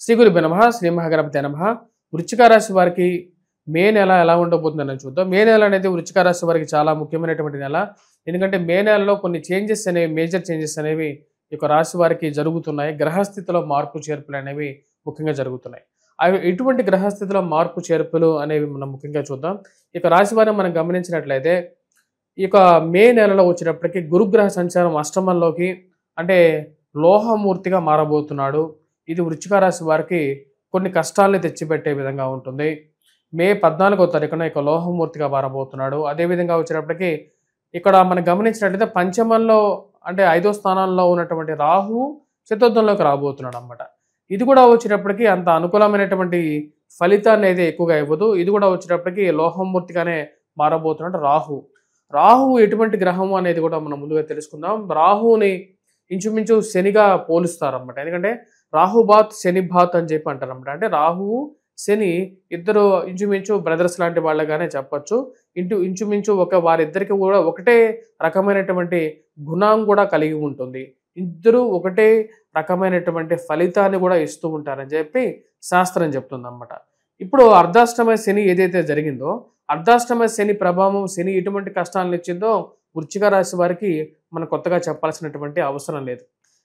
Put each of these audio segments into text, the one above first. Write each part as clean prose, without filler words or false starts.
శ్రీ గురుభ్యో నమః శ్రీ మహాగణపతే నమః. వృశ్చిక రాశి వారికి మే నెల ఎలా ఉండబోతుందని చూద్దాం. మే నెల అనేది వృశ్చిక రాశి వారికి చాలా ముఖ్యమైనటువంటి నెల. ఎందుకంటే మే నెలలో కొన్ని చేంజెస్ అనేవి, మేజర్ చేంజెస్ అనేవి ఈ యొక్క రాశి వారికి జరుగుతున్నాయి. గ్రహస్థితిలో మార్పు చేర్పులు అనేవి ముఖ్యంగా జరుగుతున్నాయి. అవి ఎటువంటి గ్రహస్థితిలో మార్పు చేర్పులు అనేవి మనం ముఖ్యంగా చూద్దాం. ఈ యొక్క రాశి వారిని మనం గమనించినట్లయితే ఈ యొక్క మే నెలలో వచ్చేటప్పటికి గురుగ్రహ సంచారం అష్టమంలోకి అంటే లోహమూర్తిగా మారబోతున్నాడు. ఇది వృశ్చిక రాశి వారికి కొన్ని కష్టాలను తెచ్చిపెట్టే విధంగా ఉంటుంది. మే 14వ తారీఖున ఇక లోహమూర్తిగా మారబోతున్నాడు. అదేవిధంగా వచ్చేటప్పటికి ఇక్కడ మనం గమనించినట్లయితే పంచమంలో అంటే 5వ స్థానంలో ఉన్నటువంటి రాహు చతుర్థంలోకి రాబోతున్నాడు అన్నమాట. ఇది కూడా వచ్చేటప్పటికి అంత అనుకూలమైనటువంటి ఫలితాన్ని అయితే ఎక్కువగా ఇవ్వదు. ఇది కూడా వచ్చేటప్పటికి లోహమూర్తిగానే మారబోతున్నాడు రాహు ఎటువంటి గ్రహము అనేది కూడా మనం ముందుగా తెలుసుకుందాం. రాహుని ఇంచుమించు శనిగా పోలుస్తారన్నమాట. ఎందుకంటే రాహుబాత్ శనిబాత్ అని చెప్పి అంటారన్నమాట. అంటే రాహువు శని ఇద్దరు ఇంచుమించు బ్రదర్స్ లాంటి వాళ్ళగానే చెప్పచ్చు. ఇంచుమించు వారిద్దరికి కూడా ఒకటే రకమైనటువంటి గుణం కూడా కలిగి ఉంటుంది. ఇద్దరు ఒకటే రకమైనటువంటి ఫలితాన్ని కూడా ఇస్తూ ఉంటారని చెప్పి శాస్త్రం చెప్తుంది అన్నమాట. ఇప్పుడు అర్ధాష్టమ శని ఏదైతే జరిగిందో, అర్ధాష్టమ శని ప్రభావం, శని ఎటువంటి కష్టాలను ఇచ్చిందో వృశ్చిక రాశి వారికి మనం కొత్తగా చెప్పాల్సినటువంటి అవసరం లేదు.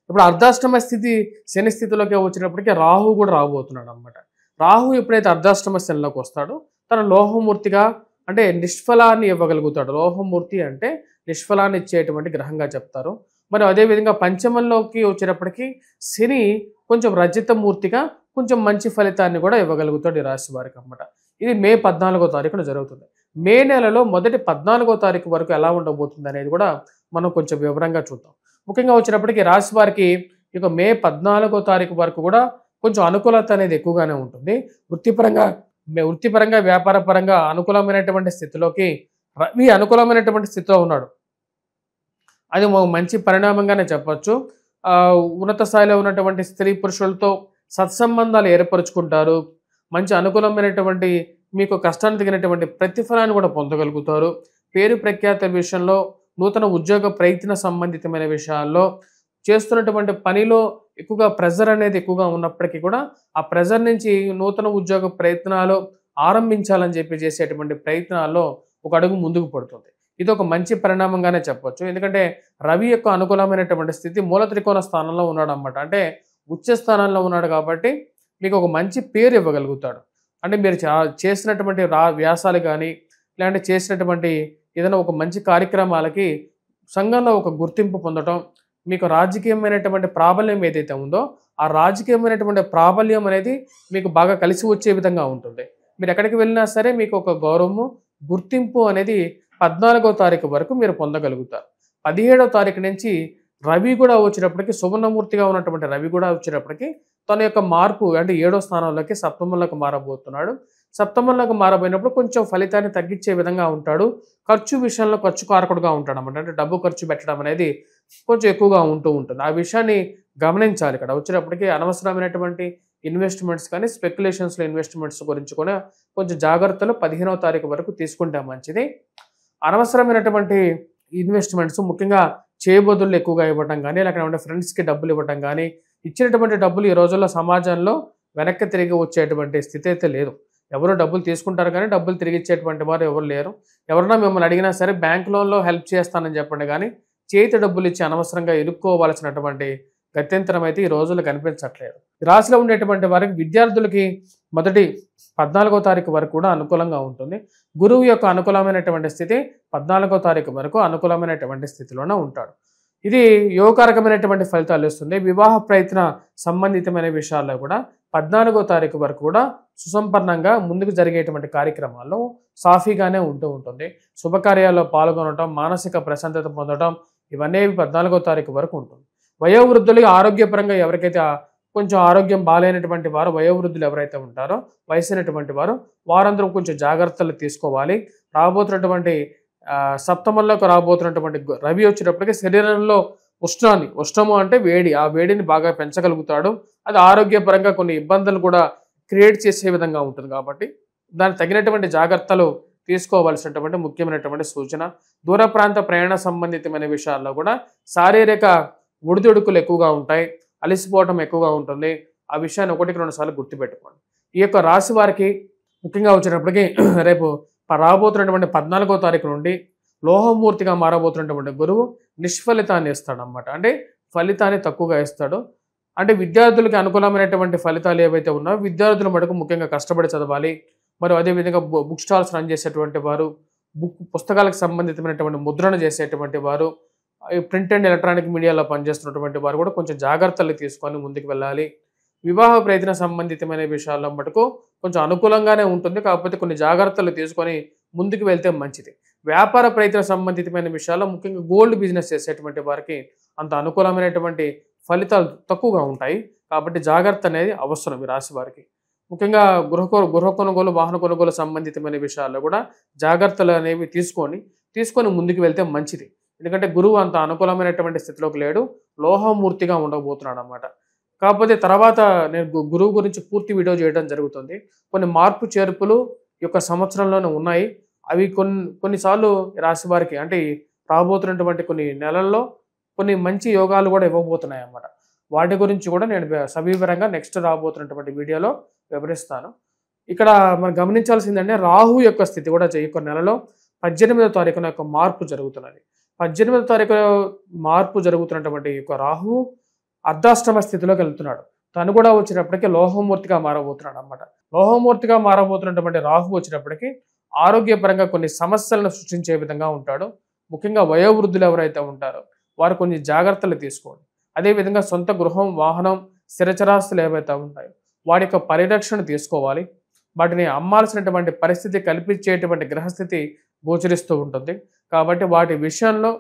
ఇప్పుడు అర్ధాష్టమ శని స్థితిలోకి వచ్చినప్పటికీ రాహు కూడా రాబోతున్నాడు అన్నమాట. రాహు ఎప్పుడైతే అర్ధాష్టమ శనిలోకి వస్తాడో తన లోహమూర్తిగా అంటే నిష్ఫలాన్ని ఇవ్వగలుగుతాడు. లోహమూర్తి అంటే నిష్ఫలాన్ని ఇచ్చేటువంటి గ్రహంగా చెప్తారు. మరి అదేవిధంగా పంచమంలోకి వచ్చేటప్పటికి శని కొంచెం రజతమూర్తిగా కొంచెం మంచి ఫలితాన్ని కూడా ఇవ్వగలుగుతాడు ఈ రాశి వారికి అన్నమాట. ఇది మే 14వ తారీఖున జరుగుతుంది. మే నెలలో మొదటి 14వ తారీఖు వరకు ఎలా ఉండబోతుంది అనేది కూడా మనం కొంచెం వివరంగా చూద్దాం. ముఖ్యంగా వచ్చినప్పటికీ రాశి వారికి ఇక మే 14వ తారీఖు వరకు కూడా కొంచెం అనుకూలత అనేది ఎక్కువగానే ఉంటుంది. వృత్తిపరంగా వ్యాపార పరంగా అనుకూలమైనటువంటి స్థితిలోకి రవి అనుకూలమైనటువంటి స్థితిలో ఉన్నాడు. అది మంచి పరిణామంగానే చెప్పచ్చు. ఉన్నత స్థాయిలో ఉన్నటువంటి స్త్రీ పురుషులతో సత్సంబంధాలు ఏర్పరచుకుంటారు. మంచి అనుకూలమైనటువంటి మీకు కష్టాన్ని తగినటువంటి ప్రతిఫలాన్ని కూడా పొందగలుగుతారు. పేరు ప్రఖ్యాత విషయంలో, నూతన ఉద్యోగ ప్రయత్న సంబంధితమైన విషయాల్లో, చేస్తున్నటువంటి పనిలో ఎక్కువగా ప్రెజర్ అనేది ఎక్కువగా ఉన్నప్పటికీ కూడా ఆ ప్రెజర్ నుంచి నూతన ఉద్యోగ ప్రయత్నాలు ఆరంభించాలని చెప్పి చేసేటువంటి ప్రయత్నాల్లో ఒక అడుగు ముందుకు పడుతుంది. ఇది ఒక మంచి పరిణామంగానే చెప్పవచ్చు. ఎందుకంటే రవి యొక్క అనుకూలమైనటువంటి స్థితి మూల త్రికోణ స్థానంలో ఉన్నాడు అన్నమాట. అంటే ఉచ్చ స్థానంలో ఉన్నాడు కాబట్టి మీకు ఒక మంచి పేరు ఇవ్వగలుగుతాడు. అంటే మీరు చేసినటువంటి వ్యాసాలు కానీ లేదంటే చేసినటువంటి ఏదైనా ఒక మంచి కార్యక్రమాలకి సంఘంలో ఒక గుర్తింపు పొందడం, మీకు రాజకీయమైనటువంటి ప్రాబల్యం ఏదైతే ఉందో ఆ రాజకీయమైనటువంటి ప్రాబల్యం అనేది మీకు బాగా కలిసి వచ్చే విధంగా ఉంటుంది. మీరు ఎక్కడికి వెళ్ళినా సరే మీకు ఒక గౌరవము, గుర్తింపు అనేది 14వ తారీఖు వరకు మీరు పొందగలుగుతారు. 17వ తారీఖు నుంచి రవి కూడా వచ్చేటప్పటికి సువర్ణమూర్తిగా ఉన్నటువంటి రవి కూడా వచ్చేటప్పటికి తన యొక్క మార్పు అంటే 7వ స్థానంలోకి సప్తమంలోకి మారబోతున్నాడు. సప్తమంలోకి మారబోయినప్పుడు కొంచెం ఫలితాన్ని తగ్గించే విధంగా ఉంటాడు. ఖర్చు విషయంలో ఖర్చు కారకుడుగా ఉంటాడు అన్నమాట. అంటే డబ్బు ఖర్చు పెట్టడం అనేది కొంచెం ఎక్కువగా ఉంటుంది. ఆ విషయాన్ని గమనించాలి. ఇక్కడ వచ్చేటప్పటికి అనవసరమైనటువంటి ఇన్వెస్ట్మెంట్స్ కానీ స్పెక్యులేషన్స్లో ఇన్వెస్ట్మెంట్స్ గురించి కూడా కొంచెం జాగ్రత్తలు 15వ తారీఖు వరకు తీసుకుంటే మంచిది. అనవసరమైనటువంటి ఇన్వెస్ట్మెంట్స్ ముఖ్యంగా చేయబదులు ఎక్కువగా ఇవ్వటం కానీ, లేకపోతే ఫ్రెండ్స్కి డబ్బులు ఇవ్వటం కానీ, ఇచ్చినటువంటి డబ్బులు ఈ రోజుల్లో సమాజంలో వెనక్కి తిరిగి వచ్చేటువంటి స్థితి అయితే లేదు. ఎవరు డబ్బులు తీసుకుంటారు కానీ డబ్బులు తిరిగి ఇచ్చేటువంటి వారు ఎవరు లేరు. ఎవరన్నా మిమ్మల్ని అడిగినా సరే బ్యాంక్ లోన్లో హెల్ప్ చేస్తానని చెప్పండి కానీ చేతి డబ్బులు ఇచ్చి అనవసరంగా ఇరుక్కోవాల్సినటువంటి గత్యంతరం అయితే ఈ రోజుల్లో కనిపించట్లేదు. రాశిలో ఉండేటువంటి వారికి విద్యార్థులకి మొదటి 14వ తారీఖు వరకు కూడా అనుకూలంగా ఉంటుంది. గురువు యొక్క అనుకూలమైనటువంటి స్థితి 14వ తారీఖు వరకు అనుకూలమైనటువంటి స్థితిలోనే ఉంటాడు. ఇది యోగకారకమైనటువంటి ఫలితాలు ఇస్తుంది. వివాహ ప్రయత్న సంబంధితమైన విషయాల్లో కూడా 14వ తారీఖు వరకు కూడా సుసంపన్నంగా ముందుకు జరిగేటువంటి కార్యక్రమాల్లో సాఫీగానే ఉంటుంది. శుభకార్యాల్లో పాల్గొనడం, మానసిక ప్రశాంతత పొందడం ఇవన్నీ 14వ తారీఖు వరకు ఉంటుంది. వయోవృద్ధులు ఆరోగ్యపరంగా ఎవరికైతే కొంచెం ఆరోగ్యం బాగాలేనటువంటి వారు, వయోవృద్ధులు ఎవరైతే ఉంటారో వయసైనటువంటి వారందరూ కొంచెం జాగ్రత్తలు తీసుకోవాలి. రాబోతున్నటువంటి సప్తమంలోకి రాబోతున్నటువంటి రవి వచ్చేటప్పటికి శరీరంలో ఉష్ణము అంటే వేడి, ఆ వేడిని బాగా పెంచగలుగుతాడు. అది ఆరోగ్యపరంగా కొన్ని ఇబ్బందులు కూడా క్రియేట్ చేసే విధంగా ఉంటుంది. కాబట్టి దానికి తగినటువంటి జాగ్రత్తలు తీసుకోవాల్సినటువంటి ముఖ్యమైనటువంటి సూచన. దూర ప్రాంత ప్రయాణ సంబంధితమైన విషయాల్లో కూడా శారీరక ఒడిదుడుకులు ఎక్కువగా ఉంటాయి. అలసిపోవటం ఎక్కువగా ఉంటుంది. ఆ విషయాన్ని 1-2 సార్లు గుర్తుపెట్టుకోండి. ఈ యొక్క రాశి వారికి ముఖ్యంగా వచ్చేటప్పటికి రేపు రాబోతున్నటువంటి 14వ తారీఖు నుండి లోహమూర్తిగా మారబోతున్నటువంటి గురువు నిష్ఫలితాన్ని ఇస్తాడనమాట. అంటే ఫలితాన్ని తక్కువగా ఇస్తాడు. అంటే విద్యార్థులకి అనుకూలమైనటువంటి ఫలితాలు ఏవైతే ఉన్నాయో విద్యార్థుల మటుకు ముఖ్యంగా కష్టపడి చదవాలి. మరియు అదేవిధంగా బుక్ స్టాల్స్ రన్ చేసేటువంటి వారు, పుస్తకాలకు సంబంధితమైనటువంటి ముద్రణ చేసేటువంటి వారు, ప్రింట్ అండ్ ఎలక్ట్రానిక్ మీడియాలో పనిచేస్తున్నటువంటి వారు కూడా కొంచెం జాగ్రత్తలు తీసుకొని ముందుకు వెళ్ళాలి. వివాహ ప్రయత్న సంబంధితమైన విషయాల్లో మటుకు కొంచెం అనుకూలంగానే ఉంటుంది. కాకపోతే కొన్ని జాగ్రత్తలు తీసుకొని ముందుకు వెళ్తే మంచిది. వ్యాపార ప్రయత్న సంబంధితమైన విషయాల్లో ముఖ్యంగా గోల్డ్ బిజినెస్ చేసేటువంటి వారికి అంత అనుకూలమైనటువంటి ఫలితాలు తక్కువగా ఉంటాయి. కాబట్టి జాగ్రత్త అనేది అవసరం ఈ రాశి వారికి. ముఖ్యంగా గృహ కొనుగోలు, వాహన కొనుగోలు సంబంధితమైన విషయాల్లో కూడా జాగ్రత్తలు అనేవి తీసుకొని ముందుకు వెళ్తే మంచిది. ఎందుకంటే గురువు అంత అనుకూలమైనటువంటి స్థితిలోకి లేడు, లోహమూర్తిగా ఉండబోతున్నాడు అన్నమాట. కాకపోతే తర్వాత నేను గురువు గురించి పూర్తి వీడియో చేయడం జరుగుతుంది. కొన్ని మార్పు చేర్పులు ఈ యొక్క సంవత్సరంలోనే ఉన్నాయి. అవి కొన్నిసార్లు రాశి వారికి అంటే రాబోతున్నటువంటి కొన్ని నెలల్లో కొన్ని మంచి యోగాలు కూడా ఇవ్వబోతున్నాయి అన్నమాట. వాటి గురించి కూడా నేను సవివరంగా నెక్స్ట్ రాబోతున్నటువంటి వీడియోలో వివరిస్తాను. ఇక్కడ మనం గమనించాల్సిందంటే రాహు యొక్క స్థితి కూడా ఈ యొక్క నెలలో 18వ తారీఖున యొక్క మార్పు జరుగుతున్నది. 18వ తారీఖు మార్పు జరుగుతున్నటువంటి యొక్క రాహు అర్ధాష్టమ స్థితిలోకి వెళ్తున్నాడు. తను కూడా వచ్చినప్పటికీ లోహమూర్తిగా మారబోతున్నాడు అన్నమాట. లోహమూర్తిగా మారబోతున్నటువంటి రాహు వచ్చినప్పటికీ ఆరోగ్యపరంగా కొన్ని సమస్యలను సృష్టించే విధంగా ఉంటాడు. ముఖ్యంగా వయోవృద్ధులు ఎవరైతే ఉంటారో వారు కొన్ని జాగ్రత్తలు తీసుకోండి. అదేవిధంగా సొంత గృహం, వాహనం, స్థిరచరాస్తులు ఏవైతే ఉంటాయో వాటి యొక్క పరిరక్షణ తీసుకోవాలి. వాటిని అమ్మాల్సినటువంటి పరిస్థితి కల్పించేటువంటి గ్రహస్థితి గోచరిస్తూ ఉంటుంది. కాబట్టి వాటి విషయంలో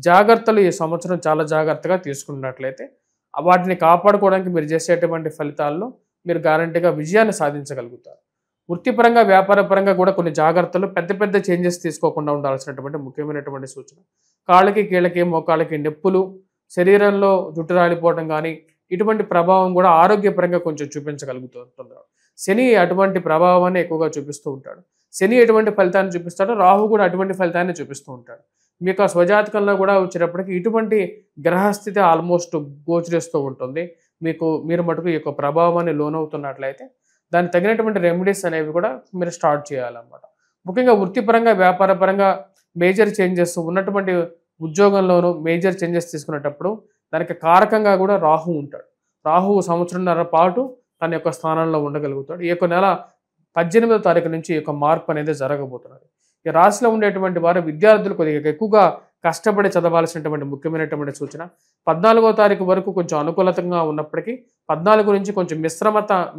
జాగ్రత్తలు ఈ సంవత్సరం చాలా జాగ్రత్తగా తీసుకున్నట్లయితే వాటిని కాపాడుకోవడానికి మీరు చేసేటువంటి ఫలితాల్లో మీరు గ్యారంటీగా విజయాన్ని సాధించగలుగుతారు. వృత్తిపరంగా, వ్యాపారపరంగా కూడా కొన్ని జాగ్రత్తలు, పెద్ద చేంజెస్ తీసుకోకుండా ఉండాల్సినటువంటి ముఖ్యమైనటువంటి సూచన. కాళ్ళకి, కీళ్ళకి, మోకాళ్ళకి నొప్పులు, శరీరంలో జుట్టు రాలిపోవడం కానీ ఇటువంటి ప్రభావం కూడా ఆరోగ్యపరంగా కొంచెం చూపించగలుగుతుంటున్నాడు. శని అటువంటి ప్రభావాన్ని ఎక్కువగా చూపిస్తూ ఉంటాడు. శని ఎటువంటి ఫలితాన్ని చూపిస్తాడో రాహు కూడా అటువంటి ఫలితాన్ని చూపిస్తూ ఉంటాడు. మీ యొక్క స్వజాతకంలో కూడా వచ్చేటప్పటికి ఇటువంటి గ్రహస్థితి ఆల్మోస్ట్ గోచరిస్తూ ఉంటుంది. మీరు మటుకు ఈ యొక్క ప్రభావాన్ని లోనవుతున్నట్లయితే దానికి తగినటువంటి రెమెడీస్ అనేవి కూడా మీరు స్టార్ట్ చేయాలన్నమాట. ముఖ్యంగా వృత్తిపరంగా, వ్యాపారపరంగా మేజర్ చేంజెస్ ఉన్నటువంటి ఉద్యోగంలోనూ మేజర్ చేంజెస్ తీసుకునేటప్పుడు దానికి కారకంగా కూడా రాహు ఉంటాడు. రాహు సంవత్సరంన్నర పాటు తన యొక్క స్థానంలో ఉండగలుగుతాడు. ఈ యొక్క నెల 18వ తారీఖు నుంచి ఈ యొక్క మార్పు అనేది జరగబోతున్నది. ఈ రాశిలో ఉండేటువంటి వారు విద్యార్థులు కొద్దిగా ఎక్కువగా కష్టపడి చదవాల్సినటువంటి ముఖ్యమైనటువంటి సూచన. 14వ తారీఖు వరకు కొంచెం అనుకూలతంగా ఉన్నప్పటికీ 14 నుంచి కొంచెం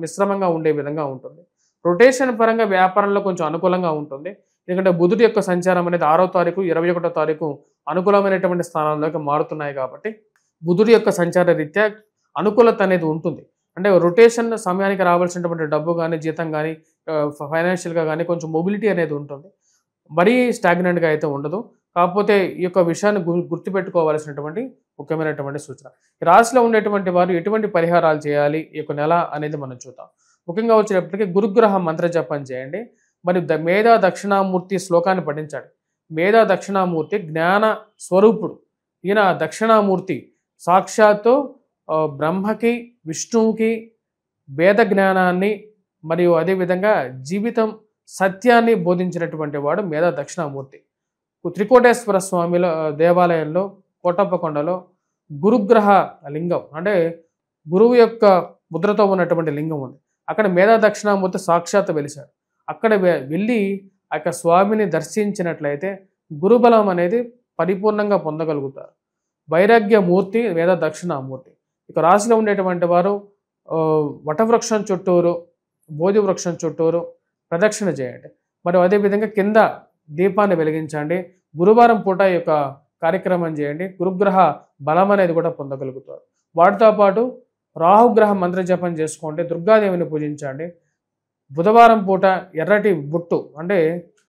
మిశ్రమంగా ఉండే విధంగా ఉంటుంది. రొటేషన్ పరంగా వ్యాపారంలో కొంచెం అనుకూలంగా ఉంటుంది. ఎందుకంటే బుధుడి యొక్క సంచారం అనేది 6వ తారీఖు, 21వ తారీఖు అనుకూలమైనటువంటి స్థానాల్లోకి మారుతున్నాయి. కాబట్టి బుధుడి యొక్క సంచార రీత్యా అనుకూలత అనేది ఉంటుంది. అంటే రొటేషన్ సమయానికి రావాల్సినటువంటి డబ్బు కానీ, జీతం కానీ, ఫైనాన్షియల్గా కానీ కొంచెం మొబిలిటీ అనేది ఉంటుంది. మరీ స్టాగ్నెంట్గా అయితే ఉండదు. కాకపోతే ఈ యొక్క విషయాన్ని గుర్తుపెట్టుకోవాల్సినటువంటి ముఖ్యమైనటువంటి సూచన. ఈ రాశిలో ఉండేటువంటి వారు ఎటువంటి పరిహారాలు చేయాలి ఈ యొక్క నెల అనేది మనం చూద్దాం. ముఖ్యంగా వచ్చేటప్పటికీ గురుగ్రహ మంత్ర జపం చేయండి. మరి మేధా దక్షిణామూర్తి శ్లోకాన్ని పఠించాడు. మేధా దక్షిణామూర్తి జ్ఞాన స్వరూపుడు. ఈయన దక్షిణామూర్తి సాక్షాత్తు బ్రహ్మకి, విష్ణువుకి వేద జ్ఞానాన్ని మరియు అదేవిధంగా జీవితం సత్యాన్ని బోధించినటువంటి వాడు మేధా దక్షిణామూర్తి. త్రికోటేశ్వర స్వామిలో దేవాలయంలో కోటప్పకొండలో గురుగ్రహ లింగం అంటే గురువు యొక్క ముద్రతో ఉన్నటువంటి లింగం ఉంది. అక్కడ మేధా దక్షిణామూర్తి సాక్షాత్ వెలిశాడు. అక్కడ వెళ్ళి ఆ యొక్క స్వామిని దర్శించినట్లయితే గురుబలం అనేది పరిపూర్ణంగా పొందగలుగుతారు. వైరాగ్యమూర్తి మేధా దక్షిణామూర్తి. ఇక రాశిలో ఉండేటువంటి వారు వటవృక్షం చుట్టూరు, బోధి వృక్షం చుట్టూరు ప్రదక్షిణ చేయండి. మరియు అదేవిధంగా కింద దీపాన్ని వెలిగించండి. గురువారం పూట ఈ యొక్క కార్యక్రమం చేయండి. గురుగ్రహ బలం అనేది కూడా పొందగలుగుతారు. వాటితో పాటు రాహుగ్రహ మంత్ర జపం చేసుకోండి. దుర్గాదేవిని పూజించండి. బుధవారం పూట ఎర్రటి బొట్టు అంటే